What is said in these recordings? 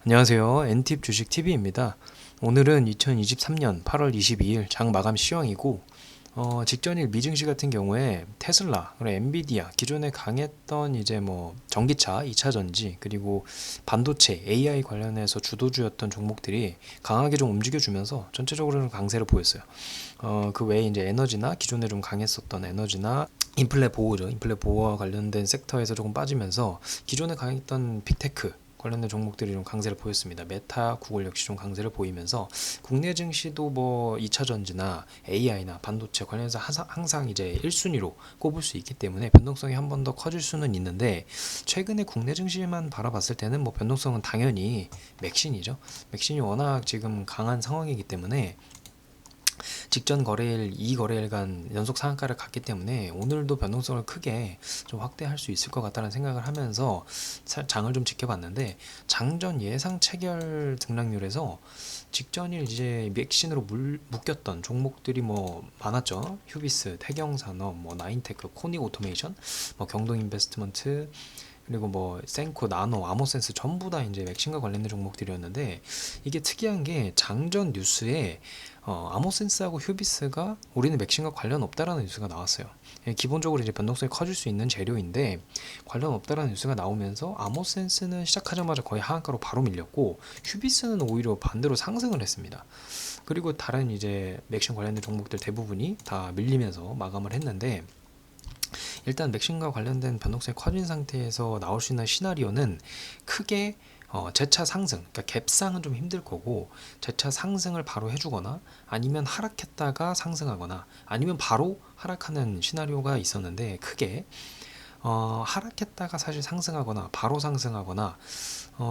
안녕하세요. 엔팁 주식 TV입니다. 오늘은 2023년 8월 22일 장 마감 시황이고, 직전일 미증시 같은 경우에 테슬라, 그리고 엔비디아, 기존에 강했던 이제 뭐 전기차, 2차 전지, 그리고 반도체, AI 관련해서 주도주였던 종목들이 강하게 좀 움직여주면서 전체적으로는 강세를 보였어요. 그 외에 이제 에너지나 기존에 좀 강했었던 에너지나 인플레 보호죠. 인플레 보호와 관련된 섹터에서 조금 빠지면서 기존에 강했던 빅테크 관련된 종목들이 좀 강세를 보였습니다. 메타, 구글 역시 좀 강세를 보이면서 국내 증시도 뭐 2차 전지나 AI나 반도체 관련해서 항상 이제 1순위로 꼽을 수 있기 때문에 변동성이 한 번 더 커질 수는 있는데, 최근에 국내 증시만 바라봤을 때는 뭐 변동성은 당연히 맥신이죠. 맥신이 워낙 지금 강한 상황이기 때문에 직전 거래일 2거래일간 연속 상한가를 갔기 때문에 오늘도 변동성을 크게 좀 확대할 수 있을 것 같다는 생각을 하면서 장을 좀 지켜봤는데, 장전 예상 체결 등락률에서 직전일 이제 맥신으로 묶였던 종목들이 뭐 많았죠. 휴비스, 태경산업, 뭐 나인테크, 코닉 오토메이션, 뭐 경동인베스트먼트, 그리고 뭐 센코, 나노, 아모센스 전부 다 이제 맥신과 관련된 종목들이었는데, 이게 특이한 게 장전 뉴스에 아모센스하고 휴비스가 우리는 맥신과 관련 없다라는 뉴스가 나왔어요. 기본적으로 이제 변동성이 커질 수 있는 재료인데 관련 없다라는 뉴스가 나오면서 아모센스는 시작하자마자 거의 하한가로 바로 밀렸고, 휴비스는 오히려 반대로 상승을 했습니다. 그리고 다른 이제 맥신 관련된 종목들 대부분이 다 밀리면서 마감을 했는데, 일단 맥신과 관련된 변동성이 커진 상태에서 나올 수 있는 시나리오는 크게 재차 상승, 그러니까 갭상은 좀 힘들 거고, 재차 상승을 바로 해주거나 아니면 하락했다가 상승하거나 아니면 바로 하락하는 시나리오가 있었는데, 크게 하락했다가 사실 상승하거나 바로 상승하거나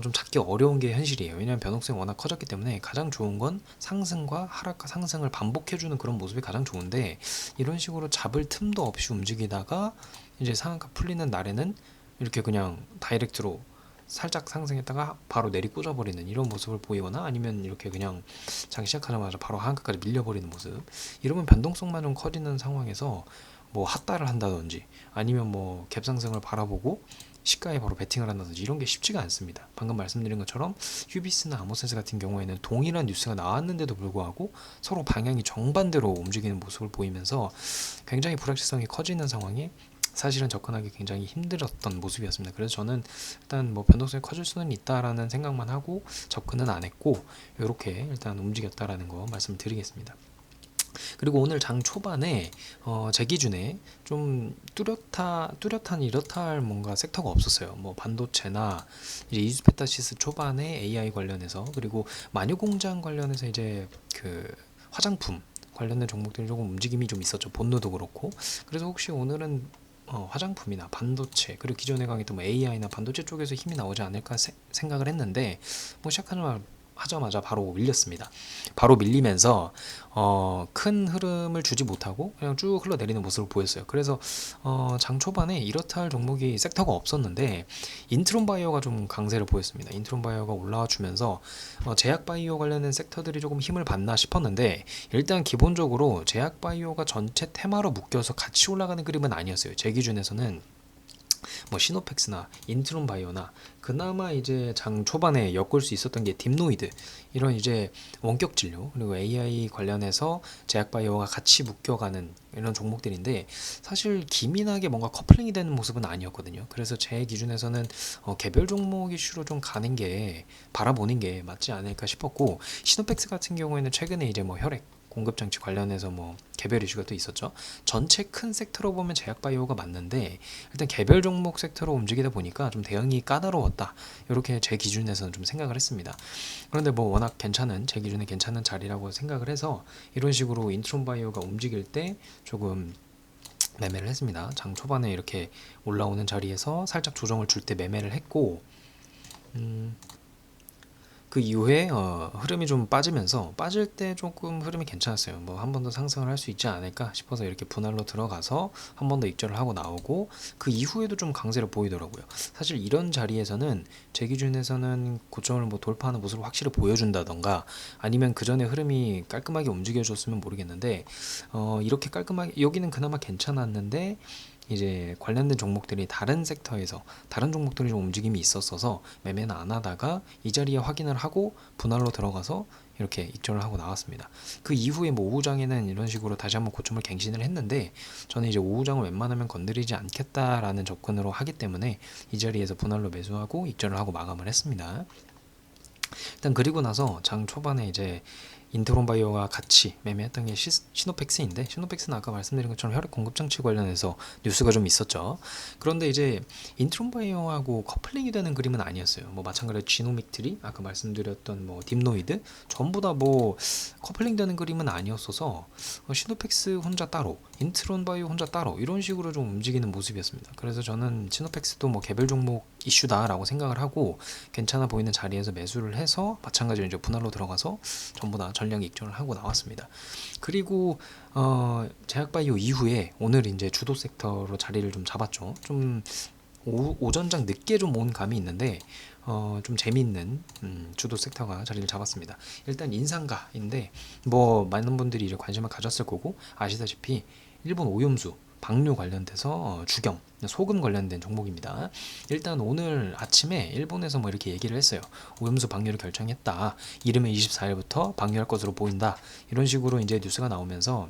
좀 찾기 어려운 게 현실이에요. 왜냐하면 변동성이 워낙 커졌기 때문에 가장 좋은 건 상승과 하락과 상승을 반복해주는 그런 모습이 가장 좋은데, 이런 식으로 잡을 틈도 없이 움직이다가 이제 상한가 풀리는 날에는 이렇게 그냥 다이렉트로 살짝 상승했다가 바로 내리꽂아버리는 이런 모습을 보이거나, 아니면 이렇게 그냥 장기 시작하자마자 바로 하한가까지 밀려버리는 모습, 이러면 변동성만 좀 커지는 상황에서 뭐 핫다를 한다든지 아니면 뭐 갭상승을 바라보고 시가에 바로 베팅을 한다든지 이런 게 쉽지가 않습니다. 방금 말씀드린 것처럼 휴비스나 아모센스 같은 경우에는 동일한 뉴스가 나왔는데도 불구하고 서로 방향이 정반대로 움직이는 모습을 보이면서 굉장히 불확실성이 커지는 상황에 사실은 접근하기 굉장히 힘들었던 모습이었습니다. 그래서 저는 일단 뭐 변동성이 커질 수는 있다라는 생각만 하고 접근은 안 했고, 이렇게 일단 움직였다라는 거 말씀드리겠습니다. 그리고 오늘 장 초반에 제 기준에 좀 뚜렷한 이렇다 할 뭔가 섹터가 없었어요. 뭐 반도체나 이제 이수페타시스 초반에 AI 관련해서, 그리고 마녀공장 관련해서 이제 그 화장품 관련된 종목들이 조금 움직임이 좀 있었죠. 본노도 그렇고. 그래서 혹시 오늘은 화장품이나 반도체, 그리고 기존에 강했던 뭐 AI나 반도체 쪽에서 힘이 나오지 않을까 생각을 했는데, 뭐 하자마자 바로 밀렸습니다. 바로 밀리면서 큰 흐름을 주지 못하고 그냥 쭉 흘러내리는 모습을 보였어요. 그래서 장 초반에 이렇다 할 종목이 섹터가 없었는데 인트론 바이오가 좀 강세를 보였습니다. 인트론 바이오가 올라와 주면서 제약 바이오 관련된 섹터들이 조금 힘을 받나 싶었는데, 일단 기본적으로 제약 바이오가 전체 테마로 묶여서 같이 올라가는 그림은 아니었어요. 제 기준에서는 뭐 시노펙스나 인트론 바이오나, 그나마 이제 장 초반에 엮을 수 있었던 게 딥노이드, 이런 이제 원격 진료, 그리고 AI 관련해서 제약 바이오가 같이 묶여가는 이런 종목들인데, 사실 기민하게 뭔가 커플링이 되는 모습은 아니었거든요. 그래서 제 기준에서는 개별 종목 이슈로 좀 가는 게, 바라보는 게 맞지 않을까 싶었고, 시노펙스 같은 경우에는 최근에 이제 뭐 혈액 공급장치 관련해서 뭐 개별 이슈가 또 있었죠. 전체 큰 섹터로 보면 제약바이오가 맞는데, 일단 개별 종목 섹터로 움직이다 보니까 좀 대응이 까다로웠다, 이렇게 제 기준에서는 좀 생각을 했습니다. 그런데 뭐 워낙 제 기준에 괜찮은 자리라고 생각을 해서 이런 식으로 인트론바이오가 움직일 때 조금 매매를 했습니다. 장 초반에 이렇게 올라오는 자리에서 살짝 조정을 줄 때 매매를 했고, 그 이후에 흐름이 좀 빠지면서, 빠질 때 조금 흐름이 괜찮았어요. 뭐 한 번 더 상승을 할 수 있지 않을까 싶어서 이렇게 분할로 들어가서 한 번 더 익절을 하고 나오고, 그 이후에도 좀 강세를 보이더라고요. 사실 이런 자리에서는 제 기준에서는 고점을 뭐 돌파하는 모습을 확실히 보여준다던가, 아니면 그 전에 흐름이 깔끔하게 움직여줬으면 모르겠는데, 이렇게 깔끔하게 여기는 그나마 괜찮았는데 이제 관련된 종목들이 다른 섹터에서 다른 종목들이 좀 움직임이 있었어서 매매는 안 하다가 이 자리에 확인을 하고 분할로 들어가서 이렇게 익절을 하고 나왔습니다. 그 이후에 뭐 오후장에는 이런 식으로 다시 한번 고점을 갱신을 했는데 저는 이제 오후장을 웬만하면 건드리지 않겠다라는 접근으로 하기 때문에 이 자리에서 분할로 매수하고 익절을 하고 마감을 했습니다. 일단 그리고 나서 장 초반에 이제 인트론바이오와 같이 매매했던 게 시노펙스인데, 시노펙스는 아까 말씀드린 것처럼 혈액 공급장치 관련해서 뉴스가 좀 있었죠. 그런데 이제 인트론바이오하고 커플링이 되는 그림은 아니었어요. 뭐 마찬가지로 지노믹트리, 아까 말씀드렸던 뭐 딥노이드 전부 다 뭐 커플링 되는 그림은 아니었어서 시노펙스 혼자 따로, 인트론바이오 혼자 따로 이런 식으로 좀 움직이는 모습이었습니다. 그래서 저는 시노펙스도 뭐 개별 종목 이슈다라고 생각을 하고 괜찮아 보이는 자리에서 매수를 해서 마찬가지로 이제 분할로 들어가서 전부 다 전량 익절을 하고 나왔습니다. 그리고 제약바이오 이후에 오늘 이제 주도 섹터로 자리를 좀 잡았죠. 좀 오전장 늦게 좀 온 감이 있는데 좀 재미있는 주도 섹터가 자리를 잡았습니다. 일단 인상가인데 뭐 많은 분들이 이제 관심을 가졌을 거고 아시다시피 일본 오염수 방류 관련돼서 주경 소금 관련된 종목입니다. 일단 오늘 아침에 일본에서 뭐 이렇게 얘기를 했어요. 오염수 방류를 결정했다. 이르면 24일부터 방류할 것으로 보인다. 이런 식으로 이제 뉴스가 나오면서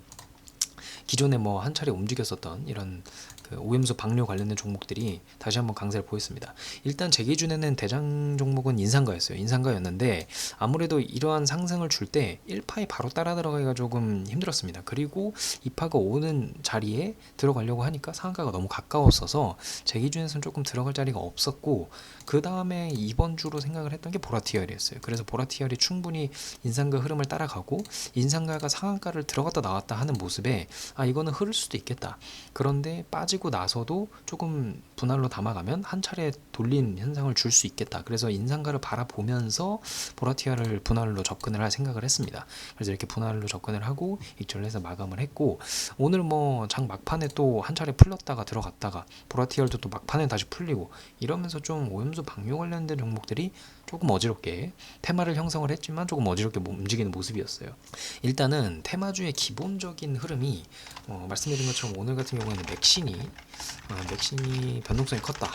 기존에 뭐 한 차례 움직였었던 이런 그 오염수 방류 관련된 종목들이 다시 한번 강세를 보였습니다. 일단 제 기준에는 대장 종목은 인상가였어요. 인상가였는데 아무래도 이러한 상승을 줄 때 1파에 바로 따라 들어가기가 조금 힘들었습니다. 그리고 2파가 오는 자리에 들어가려고 하니까 상한가가 너무 가까웠어서 제 기준에서는 조금 들어갈 자리가 없었고, 그 다음에 이번 주로 생각을 했던 게 보라티얼이었어요. 그래서 보라티얼이 충분히 인상가 흐름을 따라가고 인상가가 상한가를 들어갔다 나왔다 하는 모습에 이거는 흐를 수도 있겠다. 그런데 빠지고 나서도 조금 분할로 담아가면 한 차례 돌린 현상을 줄 수 있겠다. 그래서 인상가를 바라보면서 보라티아를 분할로 접근을 할 생각을 했습니다. 그래서 이렇게 분할로 접근을 하고 익절을 해서 마감을 했고, 오늘 뭐 장 막판에 또 한 차례 풀렸다가 들어갔다가 보라티얼도 또 막판에 다시 풀리고 이러면서 좀 오염수 방류 관련된 종목들이 조금 어지럽게 테마를 형성을 했지만 조금 어지럽게 움직이는 모습이었어요. 일단은 테마주의 기본적인 흐름이 말씀드린 것처럼 오늘 같은 경우에는 맥신이 변동성이 컸다.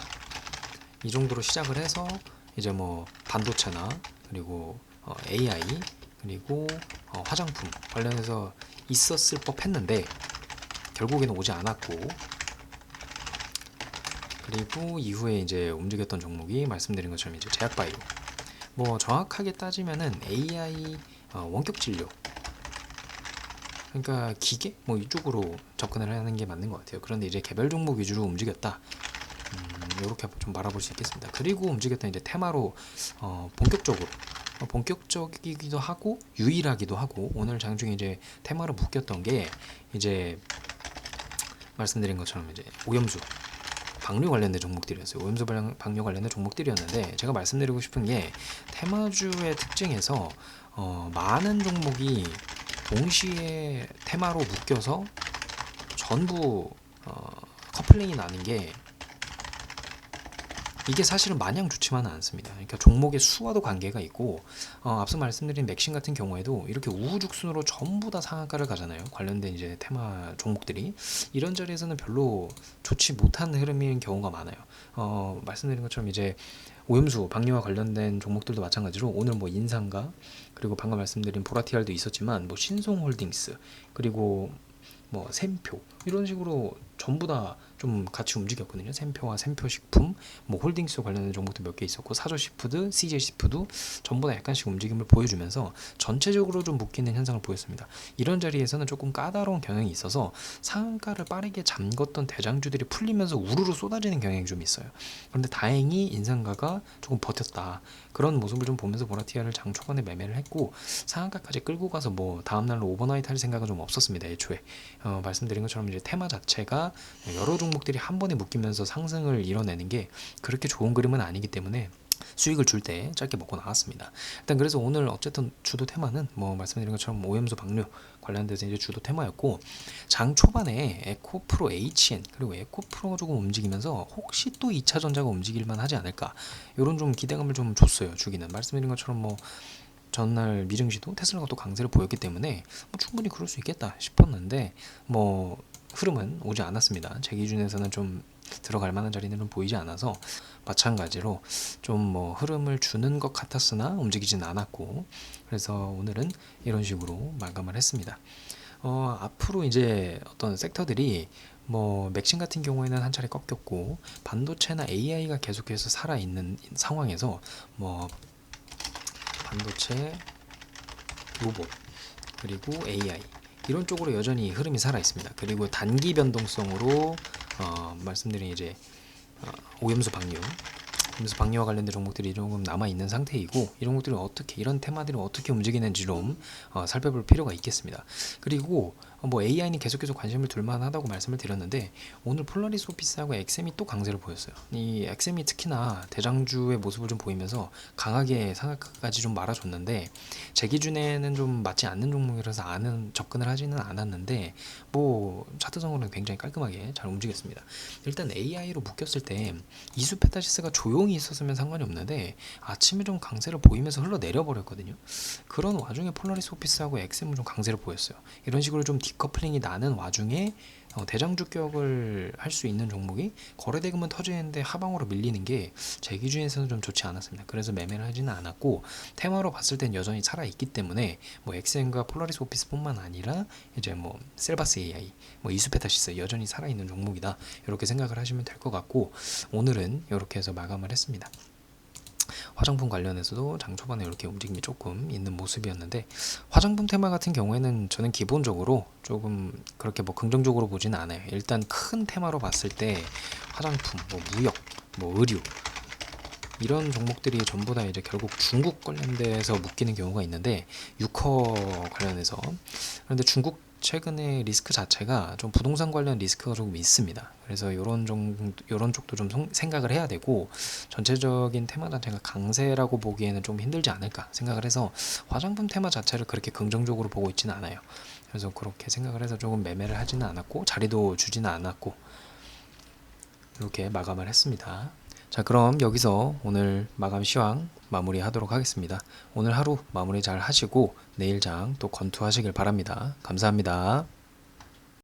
이 정도로 시작을 해서 이제 뭐 반도체나 그리고 AI 그리고 화장품 관련해서 있었을 법했는데 결국에는 오지 않았고, 그리고 이후에 이제 움직였던 종목이 말씀드린 것처럼 이제 제약바이오, 뭐 정확하게 따지면은 AI 원격 진료, 그러니까 기계 뭐 이쪽으로 접근을 하는 게 맞는 것 같아요. 그런데 이제 개별 종목 위주로 움직였다. 이렇게 좀 말아볼 수 있겠습니다. 그리고 움직였던 이제 테마로 본격적이기도 하고 유일하기도 하고, 오늘 장중에 이제 테마로 묶였던 게 이제 말씀드린 것처럼 이제 오염수 방류 관련된 종목들이었어요. 오염수 방류 관련된 종목들이었는데, 제가 말씀드리고 싶은 게 테마주의 특징에서 많은 종목이 동시에 테마로 묶여서 전부 커플링이 나는 게 이게 사실은 마냥 좋지만은 않습니다. 그러니까 종목의 수와도 관계가 있고, 앞서 말씀드린 맥신 같은 경우에도 이렇게 우후죽순으로 전부 다 상한가를 가잖아요. 관련된 이제 테마 종목들이 이런 자리에서는 별로 좋지 못한 흐름인 경우가 많아요. 말씀드린 것처럼 이제 오염수 방류와 관련된 종목들도 마찬가지로 오늘 뭐 인상가, 그리고 방금 말씀드린 보라티알도 있었지만 뭐 신송홀딩스, 그리고 뭐 샘표 이런 식으로 전부 다 좀 같이 움직였거든요. 샘표와 샘표식품, 뭐 홀딩스 관련된 종목도 몇 개 있었고, 사조시푸드, CJ시푸드 전부 다 약간씩 움직임을 보여주면서 전체적으로 좀 묶이는 현상을 보였습니다. 이런 자리에서는 조금 까다로운 경향이 있어서 상한가를 빠르게 잠궜던 대장주들이 풀리면서 우르르 쏟아지는 경향이 좀 있어요. 그런데 다행히 인상가가 조금 버텼다. 그런 모습을 좀 보면서 보라티아를 장 초반에 매매를 했고, 상한가까지 끌고 가서 뭐 다음날로 오버나이트 할 생각은 좀 없었습니다. 애초에 말씀드린 것처럼 이제 테마 자체가 여러 종목들이 한 번에 묶이면서 상승을 이뤄내는 게 그렇게 좋은 그림은 아니기 때문에 수익을 줄 때 짧게 먹고 나왔습니다. 일단 그래서 오늘 어쨌든 주도 테마는 뭐 말씀드린 것처럼 오염수 방류 관련돼서 이제 주도 테마였고, 장 초반에 에코프로 HN 그리고 에코프로가 조금 움직이면서 혹시 또 2차 전자가 움직일만 하지 않을까, 이런 좀 기대감을 좀 줬어요. 주기는 말씀드린 것처럼 뭐 전날 미증시도 테슬라가 또 강세를 보였기 때문에 뭐 충분히 그럴 수 있겠다 싶었는데, 뭐 흐름은 오지 않았습니다. 제 기준에서는 좀 들어갈 만한 자리는 좀 보이지 않아서 마찬가지로 좀 뭐 흐름을 주는 것 같았으나 움직이진 않았고, 그래서 오늘은 이런 식으로 마감을 했습니다. 앞으로 이제 어떤 섹터들이 뭐 맥심 같은 경우에는 한 차례 꺾였고, 반도체나 AI가 계속해서 살아있는 상황에서 뭐 반도체, 로봇, 그리고 AI 이런 쪽으로 여전히 흐름이 살아 있습니다. 그리고 단기 변동성으로 말씀드린 이제 오염수 방류, 오염수 방류와 관련된 종목들이 조금 남아 있는 상태이고, 이런 것들이 어떻게, 이런 테마들이 어떻게 움직이는지 좀 살펴볼 필요가 있겠습니다. 그리고 뭐 AI는 계속해서 관심을 둘만하다고 말씀을 드렸는데, 오늘 폴라리스 오피스하고 엑셈이 또 강세를 보였어요. 이 엑셈이 특히나 대장주의 모습을 좀 보이면서 강하게 상한가까지 좀 말아줬는데, 제 기준에는 좀 맞지 않는 종목이라서 접근을 하지는 않았는데, 뭐 차트상으로는 굉장히 깔끔하게 잘 움직였습니다. 일단 AI로 묶였을 때 이수페타시스가 조용히 있었으면 상관이 없는데, 아침에 좀 강세를 보이면서 흘러내려 버렸거든요. 그런 와중에 폴라리스 오피스하고 엑셈은 좀 강세를 보였어요. 이런 식으로 좀 디커플링이 나는 와중에 대장주격을 할 수 있는 종목이 거래대금은 터지는데 하방으로 밀리는 게 제 기준에서는 좀 좋지 않았습니다. 그래서 매매를 하지는 않았고, 테마로 봤을 땐 여전히 살아있기 때문에 뭐 엑셈과 폴라리스 오피스뿐만 아니라 이제 뭐 셀바스 AI, 뭐 이수페타시스 여전히 살아있는 종목이다, 이렇게 생각을 하시면 될 것 같고, 오늘은 이렇게 해서 마감을 했습니다. 화장품 관련해서도 장 초반에 이렇게 움직임이 조금 있는 모습이었는데, 화장품 테마 같은 경우에는 저는 기본적으로 조금 그렇게 뭐 긍정적으로 보지는 않아요. 일단 큰 테마로 봤을 때 화장품, 뭐 무역, 뭐 의류 이런 종목들이 전부 다 이제 결국 중국 관련돼서 묶이는 경우가 있는데, 유커 관련해서. 그런데 중국 최근에 리스크 자체가 좀 부동산 관련 리스크가 조금 있습니다. 그래서 요런 쪽도 좀 생각을 해야 되고, 전체적인 테마 자체가 강세라고 보기에는 좀 힘들지 않을까 생각을 해서 화장품 테마 자체를 그렇게 긍정적으로 보고 있지는 않아요. 그래서 그렇게 생각을 해서 조금 매매를 하지는 않았고, 자리도 주지는 않았고, 이렇게 마감을 했습니다. 자, 그럼 여기서 오늘 마감 시황 마무리하도록 하겠습니다. 오늘 하루 마무리 잘 하시고 내일 장 또 권투하시길 바랍니다. 감사합니다.